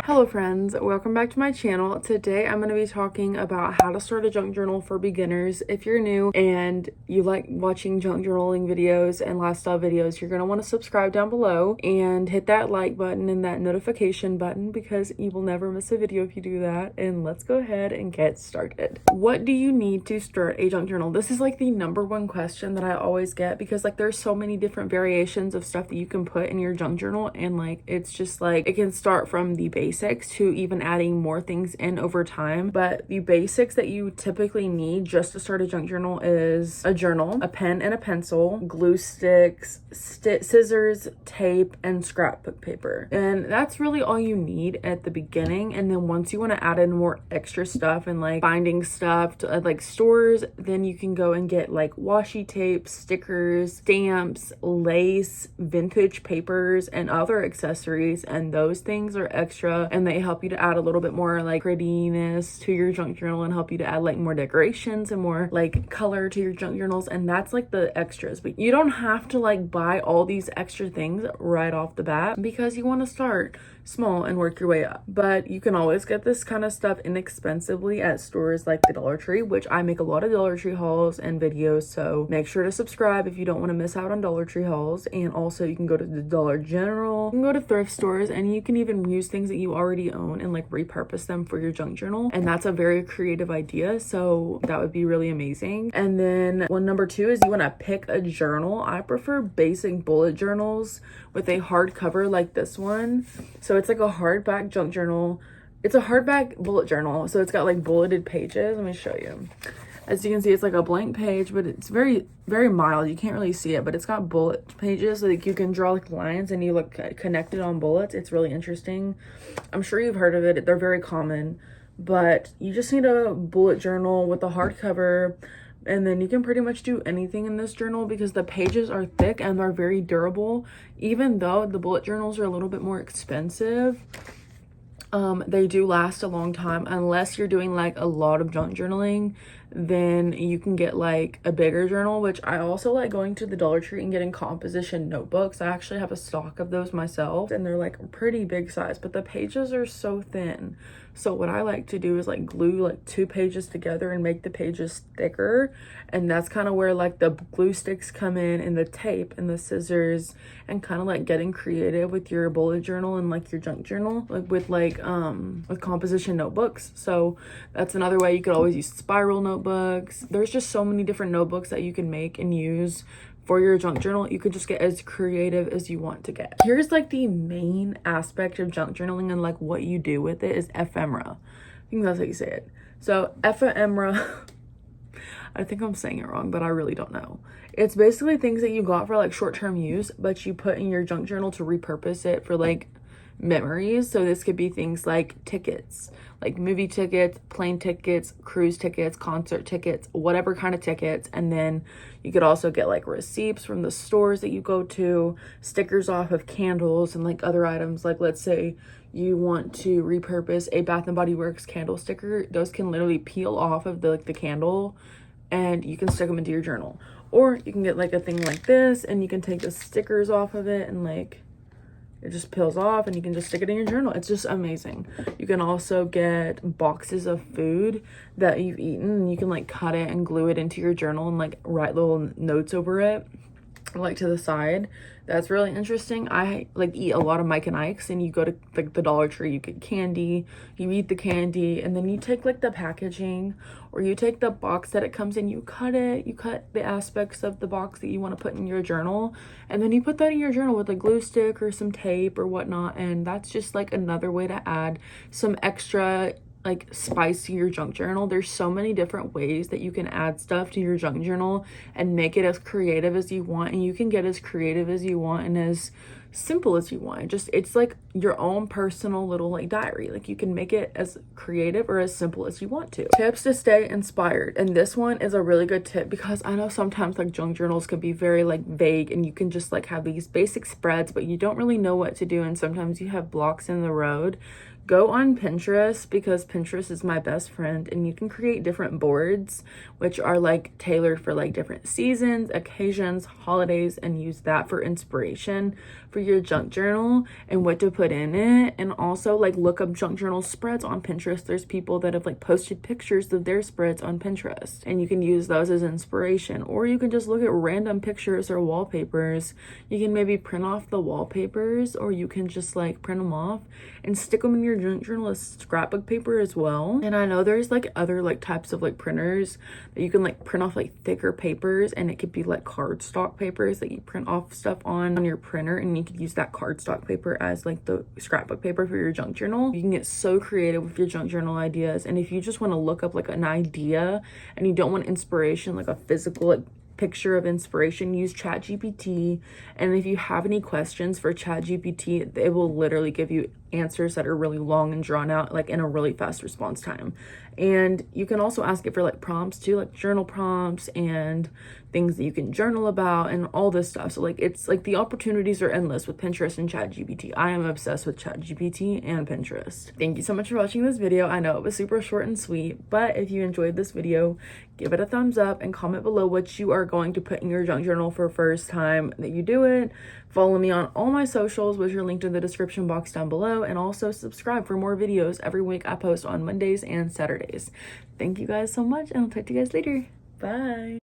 Hello friends, welcome back to my channel. Today I'm going to be talking about how to start a junk journal for beginners. If you're new and you like watching junk journaling videos and lifestyle videos, you're going to want to subscribe down below and hit that like button and that notification button because you will never miss a video if you do that. And let's go ahead and get started. What do you need to start a junk journal? This is like the number one question that I always get because like there's so many different variations of stuff that you can put in your junk journal, and like it's just like it can start from the basics to even adding more things in over time. But the basics that you typically need just to start a junk journal is a journal, a pen and a pencil, glue sticks, scissors, tape, and scrapbook paper. And that's really all you need at the beginning. And then once you want to add in more extra stuff and like binding stuff to like stores, then you can go and get like washi tape, stickers, stamps, lace, vintage papers, and other accessories. And those things are extra and they help you to add a little bit more like prettiness to your junk journal and help you to add like more decorations and more like color to your junk journals. And that's like the extras, but you don't have to like buy all these extra things right off the bat because you want to start small and work your way up. But you can always get this kind of stuff inexpensively at stores like the Dollar Tree, which I make a lot of Dollar Tree hauls and videos, so make sure to subscribe if you don't want to miss out on Dollar Tree hauls. And also you can go to the Dollar General, you can go to thrift stores, and you can even use things that you already own and like repurpose them for your junk journal. And that's a very creative idea, so that would be really amazing. And then number two is you want to pick a journal. I prefer basic bullet journals with a hardcover like this one. So it's like a hardback junk journal. It's a hardback bullet journal, so it's got like bulleted pages. Let me show you. As you can see, it's like a blank page, but it's very mild. You can't really see it, but it's got bullet pages, so like you can draw like lines and you look connected on bullets. It's really interesting. I'm sure you've heard of it. They're very common, but you just need a bullet journal with a hardcover, and then you can pretty much do anything in this journal because the pages are thick and they're very durable. Even though the bullet journals are a little bit more expensive, they do last a long time. Unless you're doing like a lot of junk journaling, then you can get like a bigger journal, which I also like going to the Dollar Tree and getting composition notebooks. I actually have a stock of those myself, and they're like pretty big size, but the pages are so thin. So what I like to do is like glue like two pages together and make the pages thicker. And that's kind of where like the glue sticks come in, and the tape and the scissors, and kind of like getting creative with your bullet journal and like your junk journal, like with composition notebooks. So that's another way. You could always use spiral notebooks. There's just so many different notebooks that you can make and use for your junk journal. You could just get as creative as you want to get. Here's like the main aspect of junk journaling and like what you do with it is ephemera. I think that's how you say it. So ephemera, I think I'm saying it wrong, but I really don't know. It's basically things that you got for like short-term use, but you put in your junk journal to repurpose it for like memories. So this could be things like tickets, like movie tickets, plane tickets, cruise tickets, concert tickets, whatever kind of tickets. And then you could also get like receipts from the stores that you go to, stickers off of candles, and like other items. Like let's say you want to repurpose a Bath and Body Works candle sticker, those can literally peel off of the candle and you can stick them into your journal. Or you can get like a thing like this and you can take the stickers off of it and like it just peels off and you can just stick it in your journal. It's just amazing. You can also get boxes of food that you've eaten and you can like cut it and glue it into your journal and like write little notes over it, like to the side. That's really interesting. I like eat a lot of Mike and Ike's, and you go to like the Dollar Tree, you get candy, you eat the candy, and then you take like the packaging, or you take the box that it comes in, you cut the aspects of the box that you want to put in your journal, and then you put that in your journal with a glue stick or some tape or whatnot. And that's just like another way to add some extra like spice to your junk journal. There's so many different ways that you can add stuff to your junk journal and make it as creative as you want, and you can get as creative as you want and as simple as you want. It's like your own personal little like diary. Like you can make it as creative or as simple as you want to. Tips to stay inspired, and this one is a really good tip because I know sometimes like junk journals could be very like vague, and you can just like have these basic spreads but you don't really know what to do, and sometimes you have blocks in the road. go on Pinterest, because Pinterest is my best friend, and you can create different boards which are like tailored for like different seasons, occasions, holidays, and use that for inspiration for your junk journal and what to put in it. And also like look up junk journal spreads on Pinterest. There's people that have like posted pictures of their spreads on Pinterest, and you can use those as inspiration. Or you can just look at random pictures or wallpapers. You can maybe print off the wallpapers, or you can just like print them off and stick them in your junk journal as scrapbook paper as well. And I know there's like other like types of like printers that you can like print off like thicker papers, and it could be like cardstock papers that you print off stuff on your printer, and you could use that cardstock paper as like the scrapbook paper for your junk journal. You can get so creative with your junk journal ideas. And if you just want to look up like an idea and you don't want inspiration, like a physical like picture of inspiration, use ChatGPT. And if you have any questions for ChatGPT, it will literally give you answers that are really long and drawn out, like in a really fast response time. And you can also ask it for like prompts too, like journal prompts and things that you can journal about and all this stuff. So like it's like the opportunities are endless with Pinterest and ChatGPT. I am obsessed with ChatGPT and Pinterest. Thank you so much for watching this video. I know it was super short and sweet, but if you enjoyed this video, give it a thumbs up and comment below what you are going to put in your junk journal for first time that you do it. Follow me on all my socials, which are linked in the description box down below, and also subscribe for more videos. Every week I post on Mondays and Saturdays. Thank you guys so much, and I'll talk to you guys later. Bye.